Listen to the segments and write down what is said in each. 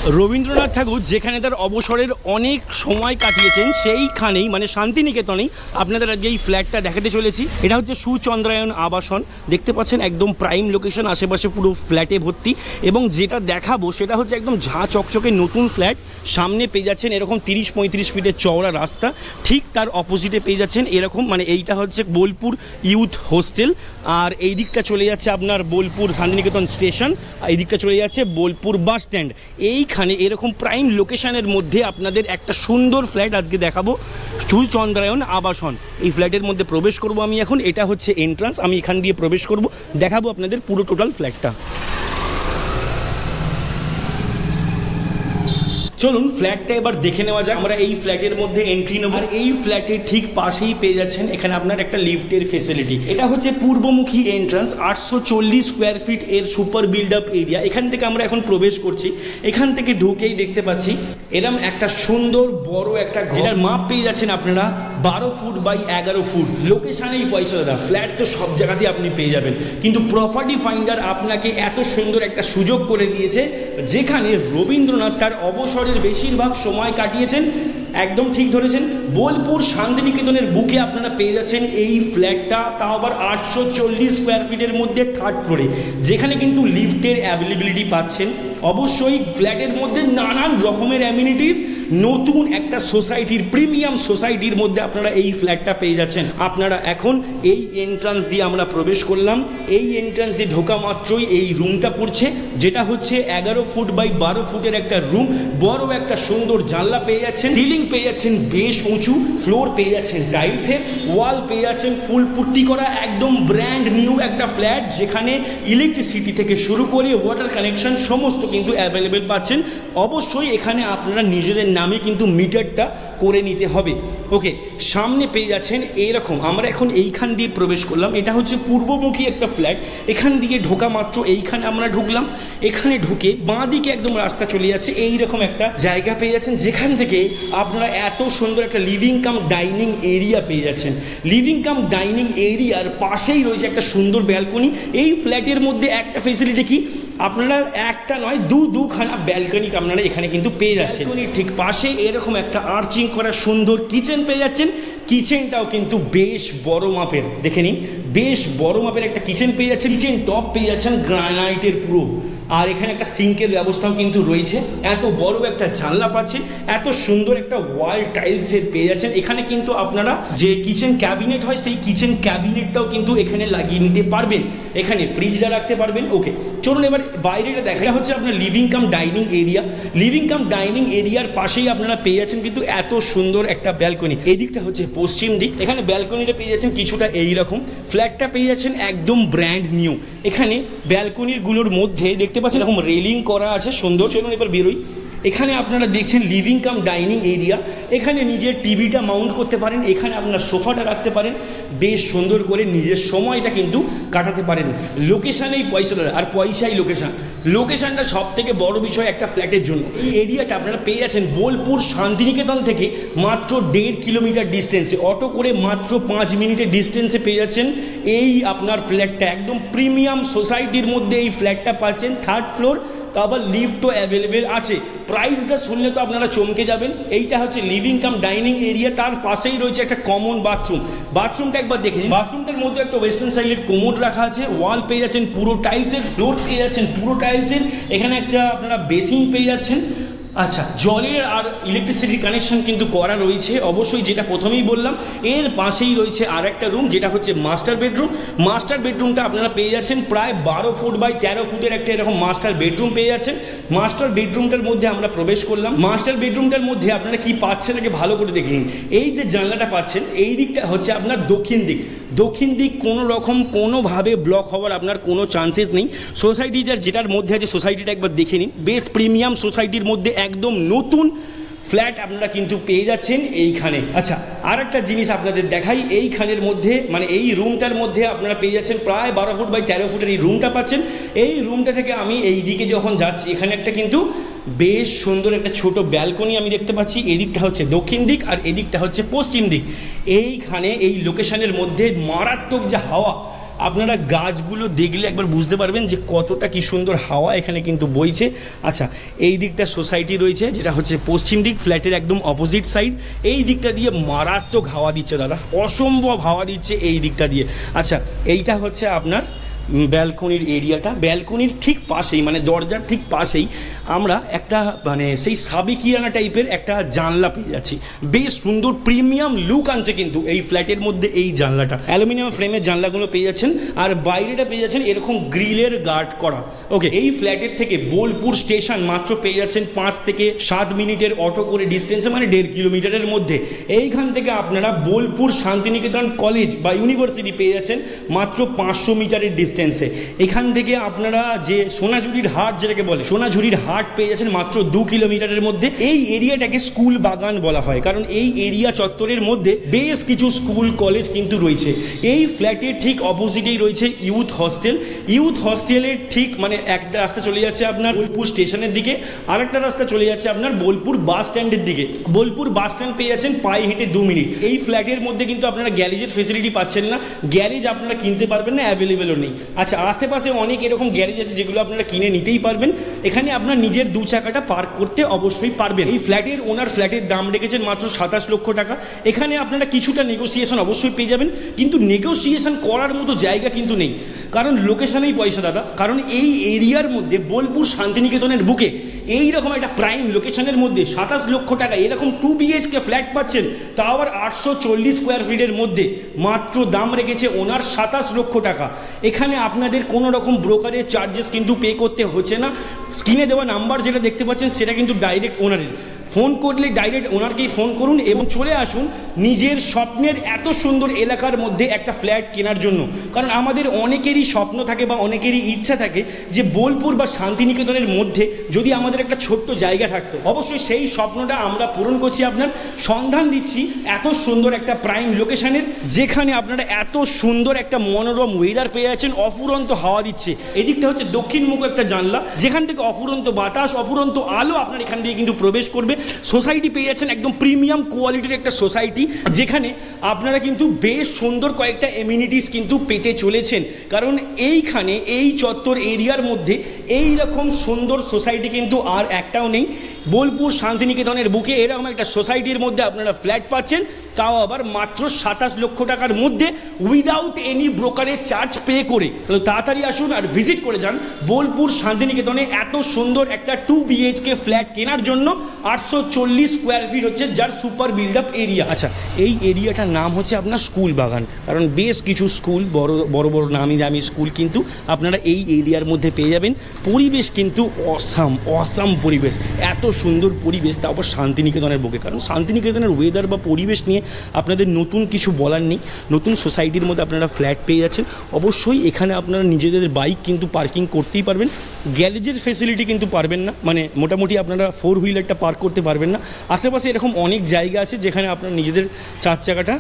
রবীন্দ্রনাথ ঠাকুর যেখানে তার অবসরের অনেক সময় কাটিয়েছেন সেইখানেই মানে শান্তিনিকেতনেই আপনাদের আজকে এই ফ্ল্যাটটা দেখাতে চলেছি। এটা হচ্ছে সুচন্দ্রায়ন আবাসন, দেখতে পাচ্ছেন একদম প্রাইম লোকেশন, আশেপাশে পুরো ফ্ল্যাটে ভর্তি। এবং যেটা দেখাবো সেটা হচ্ছে একদম ঝাঁ চকচকে নতুন ফ্ল্যাট। সামনে পেয়ে যাচ্ছেন এরকম 30-35 ফিটের চওড়া রাস্তা, ঠিক তার অপোজিটে পেয়ে যাচ্ছেন এরকম মানে এইটা হচ্ছে বোলপুর ইউথ হোস্টেল, আর এই দিকটা চলে যাচ্ছে আপনার বোলপুর শান্তিনিকেতন স্টেশন, আর এই দিকটা চলে যাচ্ছে বোলপুর বাস স্ট্যান্ড। এইখানে এরকম প্রাইম লোকেশনের মধ্যে আপনাদের একটা সুন্দর ফ্ল্যাট আজকে দেখাবো, সুচন্দ্রায়ন আবাসন। এই ফ্ল্যাটের মধ্যে প্রবেশ করব আমি এখন, এটা হচ্ছে এন্ট্রান্স, আমি এখান দিয়ে প্রবেশ করব, দেখাবো আপনাদের পুরো টোটাল ফ্ল্যাটটা। চলুন ফ্ল্যাটটা এবার দেখে নেওয়া যাক। আমরা এই ফ্ল্যাটের মধ্যে এন্ট্রি নেব, আর এই ফ্ল্যাটের ঠিক পাশেই পেয়ে যাচ্ছেন এখানে আপনার একটা লিফটের ফেসিলিটি। এটা হচ্ছে পূর্বমুখী এন্ট্রান্স, 840 স্কোয়ার ফিট এর সুপার বিল্ড আপ এরিয়া। এখান থেকে আমরা এখন প্রবেশ করছি, এখান থেকে ঢুকেই দেখতে পাচ্ছি এরম একটা সুন্দর বড় একটা, যেটার মাপ পেয়ে যাচ্ছেন আপনারা 12 ফুট বাই 11 ফুট। লোকেশানেই পয়সা দাদা, ফ্ল্যাট তো সব জায়গাতেই আপনি পেয়ে যাবেন, কিন্তু প্রপার্টি ফাইন্ডার আপনাকে এত সুন্দর একটা সুযোগ করে দিয়েছে যেখানে রবীন্দ্রনাথ তার অবসরের বেশিরভাগ সময় কাটিয়েছেন। একদম ঠিক ধরেছেন, বোলপুর শান্তিনিকেতনের বুকে আপনারা পেয়ে যাচ্ছেন এই ফ্ল্যাটটা, তাও আবার 840 স্কোয়ার ফিটের মধ্যে থার্ড ফ্লোরে, যেখানে কিন্তু লিফটের অ্যাভেলেবিলিটি পাচ্ছেন। অবশ্যই ফ্ল্যাটের মধ্যে নানান রকমের অ্যামিনিটিস, নতুন একটা সোসাইটির প্রিমিয়াম সোসাইটির মধ্যে আপনারা এই ফ্ল্যাটটা পেয়ে যাচ্ছেন। আপনারা এখন এই এন্ট্রান্স দিয়ে আমরা প্রবেশ করলাম, এই এন্ট্রান্স দিয়ে ঢোকা মাত্রই এই রুমটা পড়ছে, যেটা হচ্ছে 11 ফুট বাই 12 ফুটের একটা রুম। বড় একটা সুন্দর জানলা পেয়ে যাচ্ছেন, সিলিং পেয়ে যাচ্ছেন বেশ উঁচু, ফ্লোর পেয়ে যাচ্ছেন টাইলসের, ওয়াল পেয়ে যাচ্ছেন ফুল পুট্টি করা, একদম ব্র্যান্ড নিউ একটা ফ্ল্যাট, যেখানে ইলেকট্রিসিটি থেকে শুরু করে ওয়াটার কানেকশন সমস্ত কিন্তু অ্যাভেলেবেল পাচ্ছেন। অবশ্যই এখানে আপনারা নিজেদের নামে কিন্তু মিটারটা করে নিতে হবে। ওকে, সামনে পেয়ে যাচ্ছেন এইরকম, আমরা এখন এইখান দিয়ে প্রবেশ করলাম, এটা হচ্ছে পূর্বমুখী একটা ফ্ল্যাট। এখান দিয়ে ঢোকা মাত্র এইখানে আমরা ঢুকলাম, এখানে ঢুকে বাঁ দিকে একদম রাস্তা চলে যাচ্ছে, এইরকম একটা জায়গা পেয়ে যাচ্ছেন, যেখান থেকে আপনারা এত সুন্দর একটা লিভিং কাম ডাইনিং এরিয়া পেয়ে যাচ্ছেন। লিভিং কাম ডাইনিং এরিয়ার পাশেই রয়েছে একটা সুন্দর ব্যালকনি। এই ফ্ল্যাটের মধ্যে একটা ফেসিলিটি কি, আপনারা একটা নয় দুখানা ব্যালকনি আপনারা এখানে কিন্তু পেয়ে যাচ্ছেন। ঠিক পাশে এরকম একটা আর্চিং করা সুন্দর কিচেন পেয়ে যাচ্ছেন। কিচেনটাও কিন্তু বেশ বড় মাপের, দেখে নিন, বেশ বড় মাপের একটা কিচেন পেয়ে যাচ্ছেন। কিচেন টপ পেয়ে যাচ্ছেন গ্রানাইটের পুরো, আর এখানে একটা সিঙ্কের ব্যবস্থাও কিন্তু রয়েছে। এত বড় একটা জানলা পাচ্ছেন, এত সুন্দর একটা ওয়াল টাইলসের পেয়ে যাচ্ছেন। এখানে কিন্তু আপনারা যে কিচেন ক্যাবিনেট হয় সেই কিচেন ক্যাবিনেটটাও কিন্তু এখানে লাগিয়ে নিতে পারবেন, এখানে ফ্রিজটা রাখতে পারবেন। ওকে, চলুন এবার বাইরেটা দেখা। এটা হচ্ছে আপনার living cum dining area. Living cum dining এরিয়ার পাশেই আপনারা পেয়ে যাচ্ছেন কিন্তু এত সুন্দর একটা ব্যালকনি। এই দিকটা হচ্ছে পশ্চিম দিক, এখানে ব্যালকনিটা পেয়ে যাচ্ছেন কিছুটা এইরকম। ফ্ল্যাটটা পেয়ে যাচ্ছেন একদম ব্র্যান্ড নিউ। এখানে ব্যালকনির গুলোর মধ্যে দেখতে পাচ্ছেন এরকম রেলিং করা আছে সুন্দর। চলুন এবার বেরোই। এখানে আপনারা দেখছেন লিভিং কাম ডাইনিং এরিয়া, এখানে নিজের টিভিটা মাউন্ট করতে পারেন, এখানে আপনার সোফাটা রাখতে পারেন, বেশ সুন্দর করে নিজের সময়টা কিন্তু কাটাতে পারেন। লোকেশানেই পয়সা, আর পয়সাই লোকেশান। লোকেশানটা সব থেকে বড় বিষয় একটা ফ্ল্যাটের জন্য। এই এরিয়াটা আপনারা পেয়ে যাচ্ছেন বোলপুর শান্তিনিকেতন থেকে মাত্র 1.5 কিলোমিটার ডিস্টেন্সে, অটো করে মাত্র 5 মিনিটের ডিস্টেন্সে পেয়ে যাচ্ছেন এই আপনার ফ্ল্যাটটা। একদম প্রিমিয়াম সোসাইটির মধ্যে এই ফ্ল্যাটটা পাচ্ছেন, থার্ড ফ্লোর, তো আবার লিফটও অ্যাভেলেবেল আছে। প্রাইসটা শুনলে তো আপনারা চমকে যাবেন। এইটা হচ্ছে লিভিং কাম ডাইনিং এরিয়া, তার পাশেই রয়েছে একটা কমন বাথরুম। বাথরুমটা একবার দেখে নিন। বাথরুমটার মধ্যে একটা ওয়েস্টার্ন স্টাইলের কোমোড রাখা আছে, ওয়াল পেয়ে যাচ্ছেন পুরো টাইলসের, ফ্লোর পেয়ে যাচ্ছেন পুরো টাইলসের, এখানে একটা আপনারা বেসিন পেয়ে যাচ্ছেন। আচ্ছা, জলের আর ইলেকট্রিসিটি কানেকশন কিন্তু করা রয়েছে অবশ্যই, যেটা প্রথমেই বললাম। এর পাশেই রয়েছে আর একটা রুম, যেটা হচ্ছে মাস্টার বেডরুম। মাস্টার বেডরুমটা আপনারা পেয়ে যাচ্ছেন প্রায় 12 ফুট বাই 13 ফুটের একটা এরকম মাস্টার বেডরুম পেয়ে যাচ্ছেন। মাস্টার বেডরুমটার মধ্যে আমরা প্রবেশ করলাম। মাস্টার বেডরুমটার মধ্যে আপনারা কি পাচ্ছেন আগে ভালো করে দেখে নিন। এই যে জানলাটা পাচ্ছেন, এই দিকটা হচ্ছে আপনার দক্ষিণ দিক। দক্ষিণ দিক কোনো রকম কোনোভাবে ব্লক হওয়ার আপনার কোনো চান্সেস নেই। সোসাইটিটার যেটার মধ্যে আছে সোসাইটিটা একবার দেখে নিন, বেশ প্রিমিয়াম সোসাইটির মধ্যে একদম নতুন ফ্ল্যাট আপনারা কিন্তু পেয়ে যাচ্ছেন এইখানে। আচ্ছা, আর একটা জিনিস আপনাদের দেখাই, এইখানের মধ্যে মানে এই রুমটার মধ্যে আপনারা পেয়ে যাচ্ছেন প্রায় 12 ফুট বাই 13 ফুটের এই রুমটা পাচ্ছেন। এই রুমটা থেকে আমি এই দিকে যখন যাচ্ছি, এখানে একটা কিন্তু বেশ সুন্দর একটা ছোট ব্যালকনি আমি দেখতে পাচ্ছি। এদিকটা হচ্ছে দক্ষিণ দিক আর এদিকটা হচ্ছে পশ্চিম দিক। এইখানে এই লোকেশনের মধ্যে মারাত্মক যা হাওয়া, আপনারা গাছগুলো দেখলে একবার বুঝতে পারবেন যে কতটা কি সুন্দর হাওয়া এখানে কিন্তু বইছে। আচ্ছা, এই দিকটা সোসাইটি রয়েছে, যেটা হচ্ছে পশ্চিম দিক, ফ্ল্যাটের একদম অপোজিট সাইড। এই দিকটা দিয়ে মারাত্মক হাওয়া দিচ্ছে দাদা, অসম্ভব হাওয়া দিচ্ছে এই দিকটা দিয়ে। আচ্ছা, এইটা হচ্ছে আপনার ব্যালকনির এরিয়াটা। ব্যালকনির ঠিক পাশেই, মানে দরজার ঠিক পাশেই আমরা একটা মানে সেই সাবেকিয়ানা টাইপের একটা জানলা পেয়ে যাচ্ছি। বেশ সুন্দর প্রিমিয়াম লুক আনছে কিন্তু এই ফ্ল্যাটের মধ্যে এই জানলাটা। অ্যালুমিনিয়াম ফ্রেমের জানলাগুলো পেয়ে যাচ্ছেন, আর বাইরেটা পেয়ে যাচ্ছেন এরকম গ্রিলের গার্ড করা। ওকে, এই ফ্ল্যাটের থেকে বোলপুর স্টেশন মাত্র পেয়ে যাচ্ছেন 5 থেকে 7 মিনিটের অটো করে ডিস্টেন্সে, মানে 1.5 কিলোমিটারের মধ্যে। এইখান থেকে আপনারা বোলপুর শান্তিনিকেতন কলেজ বা ইউনিভার্সিটি পেয়ে যাচ্ছেন মাত্র 500 মিটারের ডিস্টেন্সে। এখান থেকে আপনারা যে সোনাঝুরির হাট যেটাকে বলে, সোনাঝুরির হাট পেয়ে যাচ্ছেন মাত্র 2 কিলোমিটারের মধ্যে। এই এরিয়াটাকে স্কুল বাগান বলা হয়, কারণ এই এরিয়া চত্বরের মধ্যে বেশ কিছু স্কুল কলেজ কিন্তু রয়েছে। এই ফ্ল্যাটের ঠিক অপোজিটেই রয়েছে ইউথ হস্টেল। ইউথ হস্টেলের ঠিক মানে একটা রাস্তা চলে যাচ্ছে আপনার বোলপুর স্টেশনের দিকে, আর একটা রাস্তা চলে যাচ্ছে আপনার বোলপুর বাস স্ট্যান্ডের দিকে। বোলপুর বাস স্ট্যান্ড পেয়ে যাচ্ছেন পায়ে হেঁটে 2 মিনিট। এই ফ্ল্যাটের মধ্যে কিন্তু আপনারা গ্যারেজের ফেসিলিটি পাচ্ছেন না, গ্যারেজ আপনারা কিনতে পারবেন না, অ্যাভেলেবেলও নেই। আচ্ছা, আশেপাশে অনেক এরকম গ্যারেজ আছে যেগুলো আপনারা কিনে নিতেই পারবেন। এখানে আপনার নিজের 2 চাকাটা পার্ক করতে অবশ্যই পারবেন। এই ফ্ল্যাটের ওনার ফ্ল্যাটের দাম রেখেছেন মাত্র 27 লক্ষ টাকা। এখানে আপনারা কিছুটা নেগোসিয়েশন অবশ্যই পেয়ে যাবেন, কিন্তু নেগোসিয়েশন করার মতো জায়গা কিন্তু নেই, কারণ লোকেশনেই পয়সা দাদা। কারণ এই এরিয়ার মধ্যে বোলপুর শান্তিনিকেতনের বুকে এই রকম একটা প্রাইম লোকেশনের মধ্যে 27 লক্ষ টাকা এরকম 2 BHK ফ্ল্যাট পাচ্ছেন, তাও আবার 840 স্কোয়ার ফিটের মধ্যে। মাত্র দাম রেখেছে ওনার 27 লক্ষ টাকা। এখানে আপনাদের কোনো রকম ব্রোকারের চার্জেস কিন্তু পে করতে হচ্ছে না। স্ক্রিনে দেওয়া নাম্বার যেটা দেখতে পাচ্ছেন সেটা কিন্তু ডাইরেক্ট ওনারের। ফোন করলে ডাইরেক্ট ওনারকেই ফোন করুন এবং চলে আসুন নিজের স্বপ্নের এত সুন্দর এলাকার মধ্যে একটা ফ্ল্যাট কেনার জন্য। কারণ আমাদের অনেকেরই স্বপ্ন থাকে বা অনেকেরই ইচ্ছা থাকে যে বোলপুর বা শান্তিনিকেতনের মধ্যে যদি আমাদের একটা ছোট্ট জায়গা থাকতো। অবশ্যই সেই স্বপ্নটা আমরা পূরণ করছি, আপনার সন্ধান দিচ্ছি এত সুন্দর একটা প্রাইম লোকেশনের, যেখানে আপনারা এত সুন্দর একটা মনোরম ওয়েদার পেয়ে যাচ্ছেন, অফুরন্ত হাওয়া দিচ্ছে। এদিকটা হচ্ছে দক্ষিণমুখ একটা জানলা, যেখান থেকে অফুরন্ত বাতাস, অফুরন্ত আলো আপনার এখান দিয়ে কিন্তু প্রবেশ করবে। সোসাইটি পেয়ে যাচ্ছেন একদম প্রিমিয়াম কোয়ালিটির একটা সোসাইটি, যেখানে আপনারা কিন্তু বেশ সুন্দর কয়েকটা এমিনিটিস কিন্তু পেতে চলেছেন। কারণ এইখানে এই চত্বর এরিয়ার মধ্যে এই রকম সুন্দর সোসাইটি কিন্তু আর একটাও নেই। বোলপুর শান্তিনিকেতনের বুকে এরকম একটা সোসাইটির মধ্যে আপনারা ফ্ল্যাট পাচ্ছেন, তাও আবার মাত্র 27 লক্ষ টাকার মধ্যে, উইদাউট এনি ব্রোকারের চার্জ পে করে। তাড়াতাড়ি আসুন আর ভিজিট করে যান বোলপুর শান্তিনিকেতনে এত সুন্দর একটা 2 BHK ফ্ল্যাট কেনার জন্য। 840 স্কোয়ার ফিট হচ্ছে যার সুপার বিল্ড আপ এরিয়া। আচ্ছা, এই এরিয়াটার নাম হচ্ছে আপনার স্কুল বাগান, কারণ বেশ কিছু স্কুল, বড় বড় নামি দামি স্কুল কিন্তু আপনারা এই এরিয়ার মধ্যে পেয়ে যাবেন। পরিবেশ কিন্তু অসাম পরিবেশ, এত সুন্দর পরিবেশ, তারপর শান্তিনিকেতনের বুকে। কারণ শান্তিনিকেতনের ওয়েদার বা পরিবেশ নিয়ে আপনাদের নতুন কিছু বলার নেই। নতুন সোসাইটির মধ্যে আপনারা ফ্ল্যাট পেয়ে যাচ্ছেন। অবশ্যই এখানে আপনারা নিজেদের বাইক কিন্তু পার্কিং করতেই পারবেন, গ্যারেজের ফেসিলিটি কিন্তু পারবেন না, মানে মোটামুটি আপনারা 4 হুইলারটা পার্ক করতে পারবেন না। আশেপাশে এরকম অনেক জায়গা আছে যেখানে আপনারা নিজেদের 4 চাকাটা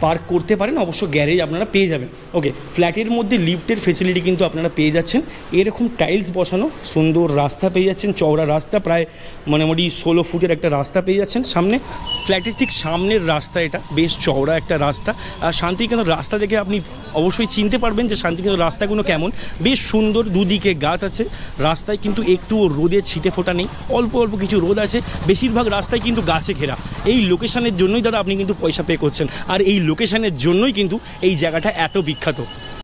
পার্ক করতে পারেন, অবশ্য গ্যারেজ আপনারা পেয়ে যাবেন। ওকে, ফ্ল্যাটের মধ্যে লিফটের ফেসিলিটি কিন্তু আপনারা পেয়ে যাচ্ছেন। এরকম টাইলস বসানো সুন্দর রাস্তা পেয়ে যাচ্ছেন, চওড়া রাস্তা, প্রায় মোটামুটি 16 ফুটের একটা রাস্তা পেয়ে যাচ্ছেন সামনে। ফ্ল্যাটের ঠিক সামনের রাস্তা, এটা বেশ চওড়া একটা রাস্তা। আর শান্তিনিকেতন রাস্তা দেখে আপনি অবশ্যই চিনতে পারবেন যে শান্তিনিকেতন রাস্তাগুলো কেমন। বেশ সুন্দর, দুদিকে গাছ আছে, রাস্তায় কিন্তু একটু রোদে ছিটে ফোটা নেই, অল্প অল্প কিছু রোদ আছে, বেশিরভাগ রাস্তায় কিন্তু গাছে ঘেরা। এই লোকেশনের জন্যই দাদা আপনি কিন্তু পয়সা পে করছেন, আর এই লোকেশনের জন্যই কিন্তু এই জায়গাটা এত বিখ্যাত।